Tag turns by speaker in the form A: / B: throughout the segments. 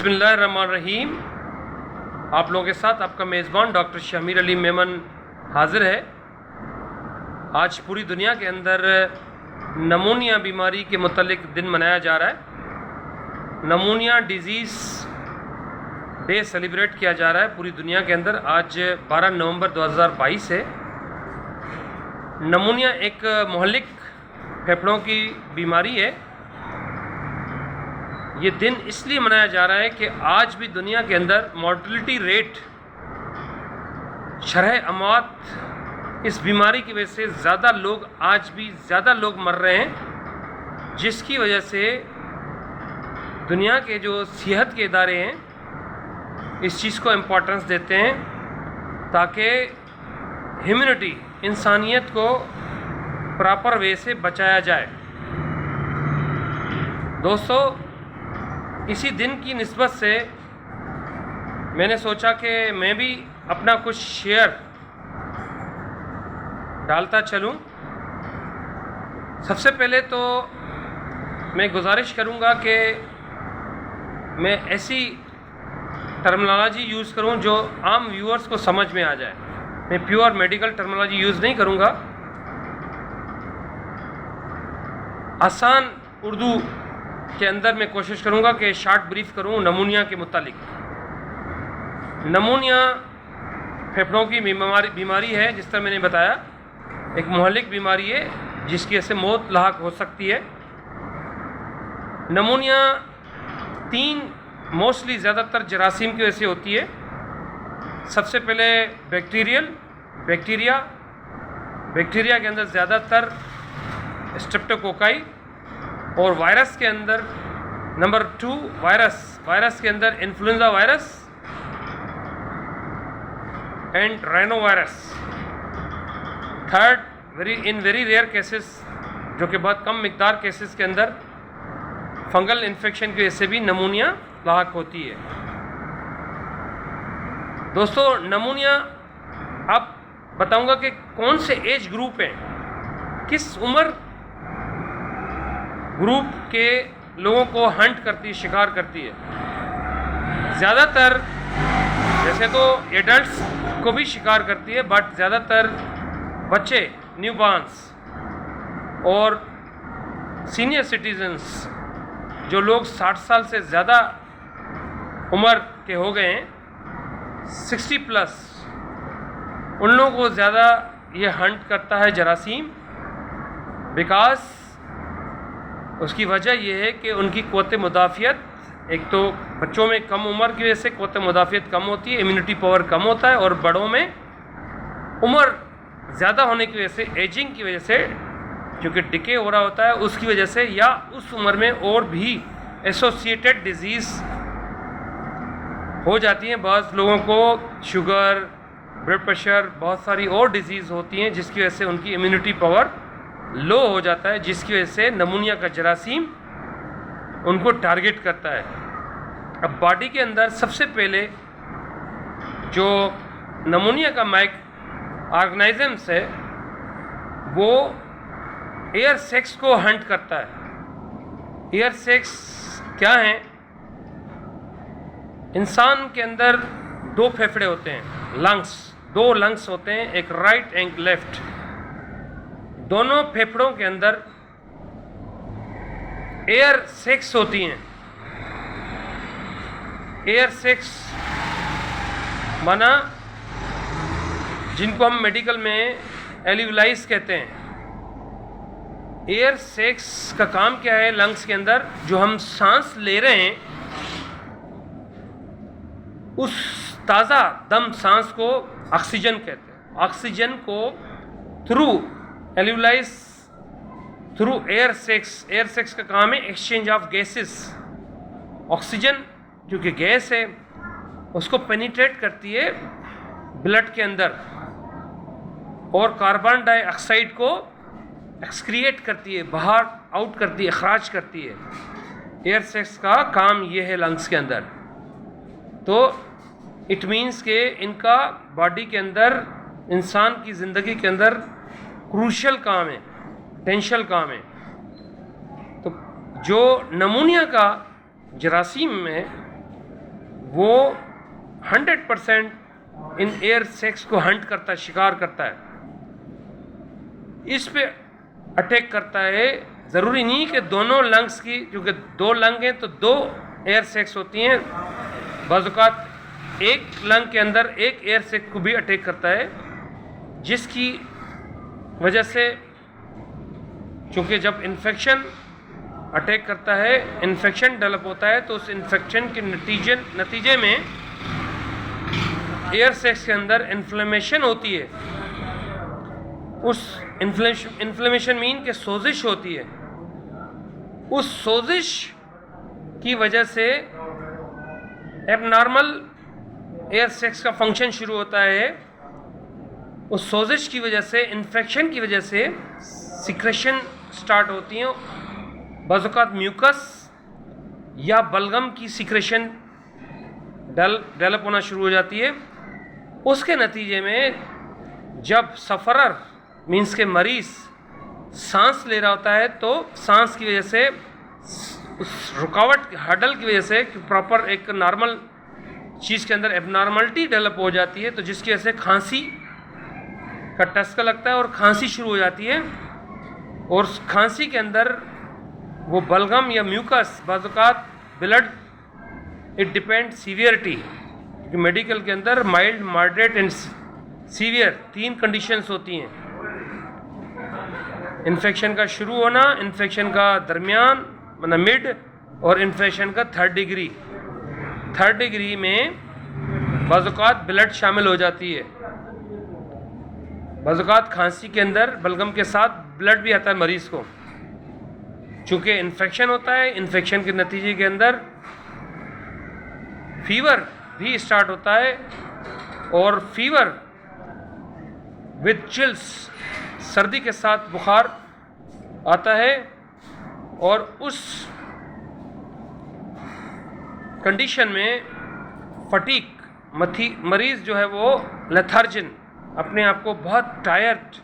A: बिस्मिल्लाहिर्रहमानिर्रहीम। आप लोगों के साथ आपका मेज़बान डॉक्टर शमीर अली मेमन हाजिर है। आज पूरी दुनिया के अंदर नमूनिया बीमारी के मुतालिक दिन मनाया जा रहा है। नमूनिया डिज़ीज़ डे सेलिब्रेट किया जा रहा है पूरी दुनिया के अंदर। आज 12 नवंबर 2022 है। नमूनिया एक मुहल्लिक फेफड़ों की बीमारी है। ये दिन इसलिए मनाया जा रहा है कि आज भी दुनिया के अंदर मॉर्टलिटी रेट, शरह अमवात इस बीमारी की वजह से आज भी ज़्यादा लोग मर रहे हैं, जिसकी वजह से दुनिया के जो सेहत के इदारे हैं इस चीज़ को इम्पोर्टेंस देते हैं ताकि ह्यूमैनिटी, इंसानियत को प्रॉपर वे से बचाया जाए। दोस्तों, इसी दिन की निस्बत से मैंने सोचा कि मैं भी अपना कुछ शेयर डालता चलूं। सबसे पहले तो मैं गुजारिश करूंगा कि मैं ऐसी टर्मिनोलॉजी यूज़ करूं जो आम व्यूअर्स को समझ में आ जाए। मैं प्योर मेडिकल टर्मिनोलॉजी यूज़ नहीं करूंगा। आसान उर्दू के अंदर मैं कोशिश करूंगा कि शॉर्ट ब्रीफ करूं नमूनिया के मुतालिक। नमूनिया फेफड़ों की बीमारी है, जिस तरह मैंने बताया, एक मुहल्लिक बीमारी है जिसकी वजह से मौत लाहक हो सकती है। नमूनिया मोस्टली ज़्यादातर जरासीम की वजह से होती है। सबसे पहले बैक्टीरिया के अंदर ज़्यादातर स्ट्रेप्टोकोकाई, और वायरस के अंदर नंबर 2 वायरस के अंदर influenza virus and rhinovirus. Third, in very rare cases, जो कि बहुत कम मिकदार केसेस के अंदर फंगल इन्फेक्शन की वजह से भी नमूनिया लाहक होती है। दोस्तों, नमूनिया अब बताऊंगा कि कौन से एज ग्रुप हैं, किस उम्र ग्रुप के लोगों को हंट करती है, शिकार करती है। ज़्यादातर, वैसे तो एडल्ट्स को भी शिकार करती है, बट ज़्यादातर बच्चे, न्यूबॉर्न्स और सीनियर सिटीजन्स, जो लोग 60 साल से ज़्यादा उम्र के हो गए हैं, 60 प्लस, उन लोगों को ज़्यादा ये हंट करता है जरासीम। बिकॉज उसकी वजह यह है कि उनकी क़ुव्वत मुदाफ़ियत, एक तो बच्चों में कम उम्र की वजह से क़ुव्वत मुदाफ़ियत कम होती है, इम्यूनिटी पावर कम होता है, और बड़ों में उम्र ज़्यादा होने की वजह से, एजिंग की वजह से, क्योंकि डिके हो रहा होता है, उसकी वजह से, या उस उम्र में और भी एसोसिएटेड डिज़ीज़ हो जाती हैं। बहुत लोगों को शुगर, ब्लड प्रेशर, बहुत सारी और डिज़ीज़ होती हैं जिसकी वजह से उनकी इम्यूनिटी पावर लो हो जाता है, जिसकी वजह से नमूनिया का जरासीम उनको टारगेट करता है। अब बॉडी के अंदर सबसे पहले जो नमूनिया का माइक ऑर्गेनिजम्स है वो एयर सेक्स को हंट करता है। एयर सेक्स क्या है? इंसान के अंदर 2 फेफड़े होते हैं, दो लंग्स होते हैं, एक राइट एंड लेफ्ट। दोनों फेफड़ों के अंदर एयर सेक्स होती हैं। एयर सेक्स माना जिनको हम मेडिकल में एल्वियोलाइज कहते हैं। एयर सेक्स का काम क्या है? लंग्स के अंदर जो हम सांस ले रहे हैं, उस ताज़ा दम सांस को ऑक्सीजन कहते हैं। ऑक्सीजन को थ्रू एल्वियोलाइज, थ्रू एयर सेक्स का काम है एक्सचेंज ऑफ गैसेस। ऑक्सीजन क्योंकि गैस है, उसको पेनिट्रेट करती है ब्लड के अंदर, और कार्बन डाइऑक्साइड को एक्सक्रिएट करती है, बाहर आउट करती है, अखराज करती है। एयर सेक्स का काम ये है लंग्स के अंदर। तो इट मीन्स के इनका बॉडी के अंदर, इंसान की ज़िंदगी के अंदर क्रूशियल काम है, टेंशियल काम है। तो जो नमूनिया का जरासीम में वो 100% इन एयर सेक्स को हंट करता है, शिकार करता है, इस पे अटैक करता है। ज़रूरी नहीं कि दोनों लंग्स की, क्योंकि 2 लंग हैं तो 2 एयर सेक्स होती हैं, बाज़ औक़ात एक लंग के अंदर एक एयर सेक्स को भी अटैक करता है, जिसकी वजह से, चूँकि जब इन्फेक्शन अटैक करता है, इन्फेक्शन डेवलप होता है, तो उस इन्फेक्शन के नतीजे में एयर सेक्स के अंदर इन्फ्लेमेशन होती है। उस इन्फ्लेमेशन मीन के सोजिश होती है। उस सोजिश की वजह से एबनॉर्मल एयर सेक्स का फंक्शन शुरू होता है। उस सोजिश की वजह से, इन्फेक्शन की वजह से सिक्रेशन स्टार्ट होती हैं, बाज़ औक़ात म्यूकस या बलगम की सिक्रेशन डेवलप होना शुरू हो जाती है। उसके नतीजे में जब सफ़रर मीन्स के मरीज़ सांस ले रहा होता है, तो सांस की वजह से, उस रुकावट हडल की वजह से, कि प्रॉपर एक नॉर्मल चीज़ के अंदर एबनॉर्मलिटी डेवलप हो जाती है, तो जिसकी वजह से खांसी का टस्का लगता है और खांसी शुरू हो जाती है। और खांसी के अंदर वो बलगम या म्यूकस, बाज़ औक़ात ब्लड, इट डिपेंड सीवियरिटी, क्योंकि मेडिकल के अंदर mild, moderate and severe 3 conditions होती हैं। इन्फेक्शन का शुरू होना, इन्फेक्शन का दरमियान मतलब मिड, और इन्फेक्शन का 3rd डिग्री। 3rd डिग्री में बाज़ औक़ात ब्लड शामिल हो जाती है। बाज़ औक़ात खांसी के अंदर बलगम के साथ ब्लड भी आता है मरीज़ को, चूँकि इन्फेक्शन होता है। इन्फेक्शन के नतीजे के अंदर फीवर भी स्टार्ट होता है, और फीवर विद चिल्स, सर्दी के साथ बुखार आता है, और उस कंडीशन में फटीक, मरीज़ जो है वो लेथार्जिन, अपने आप को बहुत टायर्ड,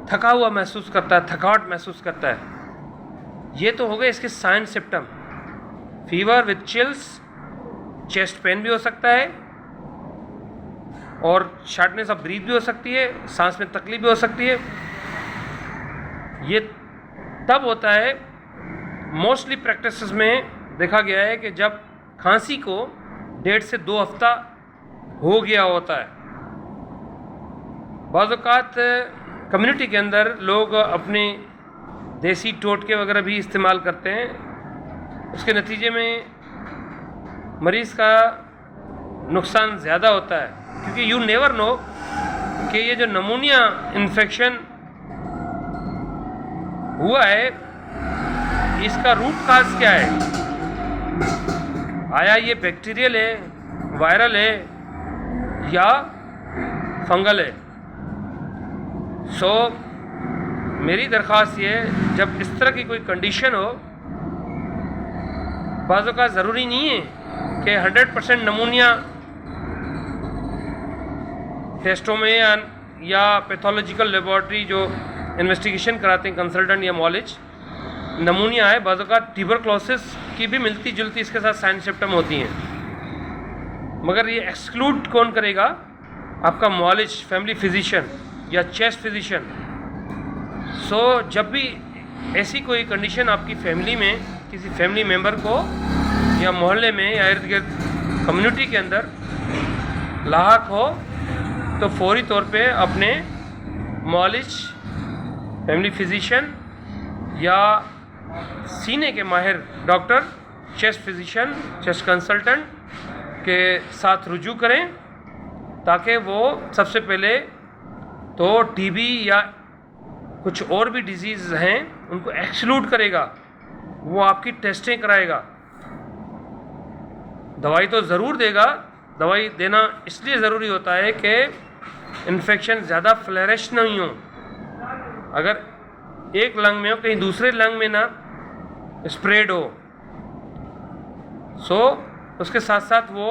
A: थका हुआ महसूस करता है, थकावट महसूस करता है। ये तो हो गए इसके sign symptom. Fever with chills, chest pain भी हो सकता है, और शॉर्टनेस ऑफ ब्रीथ भी हो सकती है, सांस में तकलीफ भी हो सकती है। ये तब होता है, मोस्टली प्रैक्टिसेस में देखा गया है कि जब खांसी को 1.5 से 2 हफ्ता हो गया होता है। बाज़ औक़ात कम्युनिटी के अंदर लोग अपने देसी टोटके वगैरह भी इस्तेमाल करते हैं, उसके नतीजे में मरीज़ का नुकसान ज़्यादा होता है, क्योंकि यू नेवर नो कि ये जो नमूनिया इन्फेक्शन हुआ है, इसका रूट काज क्या है। आया ये बैक्टीरियल है, वायरल है, या फंगल है। सो मेरी दरख्वास्त ये, जब इस तरह की कोई कंडीशन हो, बाज़ों का ज़रूरी नहीं है कि 100% नमूनिया टेस्टों में या पैथोलॉजिकल लेबॉर्ट्री जो इन्वेस्टिगेशन कराते हैं कंसल्टेंट या मॉलेज, नमूनिया है। बाज़ों का ट्यूबरक्लोसिस की भी मिलती जुलती इसके साथ साइन सिम्पटम होती हैं, मगर ये एक्सक्लूड कौन करेगा? आपका मॉलेज, फैमिली फिजिशियन या चेस्ट फिजिशियन। सो जब भी ऐसी कोई कंडीशन आपकी फैमिली में, किसी फैमिली मेम्बर को या मोहल्ले में या इर्द गिर्द कम्युनिटी के अंदर लाहक हो, तो फौरी तौर पे अपने मॉलेज, फैमिली फिजिशियन या सीने के माहिर doctor, chest physician, chest consultant के साथ रुजू करें, ताकि वो सबसे पहले तो टीबी या कुछ और भी डिजीज़ हैं उनको एक्सक्लूड करेगा, वो आपकी टेस्टें कराएगा। दवाई तो ज़रूर देगा। दवाई देना इसलिए ज़रूरी होता है कि इन्फेक्शन ज़्यादा फ्लरिश नहीं हो। अगर एक लंग में हो, कहीं दूसरे लंग में ना स्प्रेड हो। सो उसके साथ साथ वो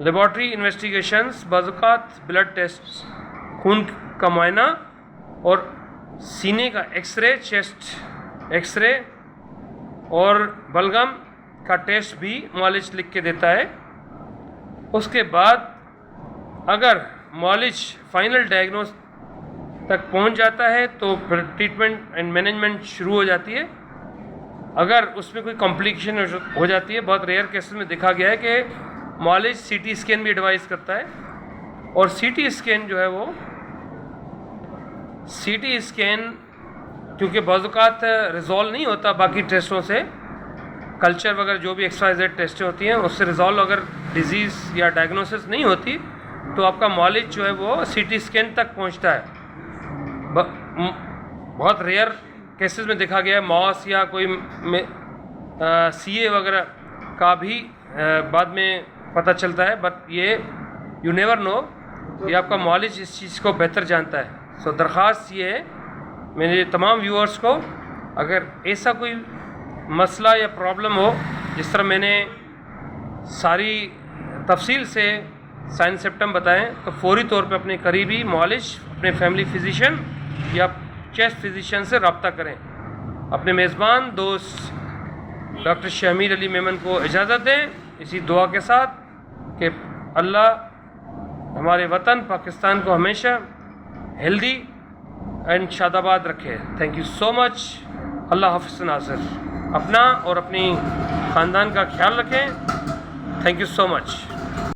A: लेबॉर्ट्री इन्वेस्टिगेशंस, बाज़-औक़ात ब्लड टेस्ट, खून का मुआयना और सीने का एक्सरे, चेस्ट एक्सरे और बलगम का टेस्ट भी मॉलेज लिख के देता है। उसके बाद अगर मॉलिज फाइनल डायग्नोस तक पहुंच जाता है तो फिर ट्रीटमेंट एंड मैनेजमेंट शुरू हो जाती है। अगर उसमें कोई कॉम्प्लिकेशन हो जाती है, बहुत रेयर केसेस में देखा गया है कि मॉलिज सीटी स्कैन भी एडवाइस करता है, और सीटी स्कैन जो है वो सीटी स्कैन क्योंकि बाज़-औक़ात रिजॉल्व नहीं होता बाकी टेस्टों से, कल्चर वगैरह जो भी XYZ टेस्टें होती हैं उससे रिजॉल्व अगर डिजीज़ या डायग्नोसिस नहीं होती तो आपका मॉलिज जो है वो सीटी स्कैन तक पहुंचता है। बहुत रेयर केसेस में देखा गया है मॉस या कोई CA वगैरह का भी बाद में पता चलता है, बट ये यू नेवर नो, ये आपका मॉलिज इस चीज़ को बेहतर जानता है। सो दरख्वास्त ये है मेरे तमाम व्यूअर्स को, अगर ऐसा कोई मसला या प्रॉब्लम हो जिस तरह मैंने सारी तफसील से साइन सिम्पटम बताएं, तो फौरी तौर पे अपने करीबी मॉलिज, अपने फैमिली फिजिशियन या चेस्ट फिजिशियन से रब्ता करें। अपने मेज़बान दोस्त डॉक्टर शमीर अली मेमन को इजाज़त दें इसी दुआ के साथ कि अल्लाह हमारे वतन पाकिस्तान को हमेशा हेल्दी एंड शादाबाद रखे। Thank you so much. अल्लाह हाफ़िज़ नाज़िर। अपना और अपनी ख़ानदान का ख्याल रखें। Thank you so much.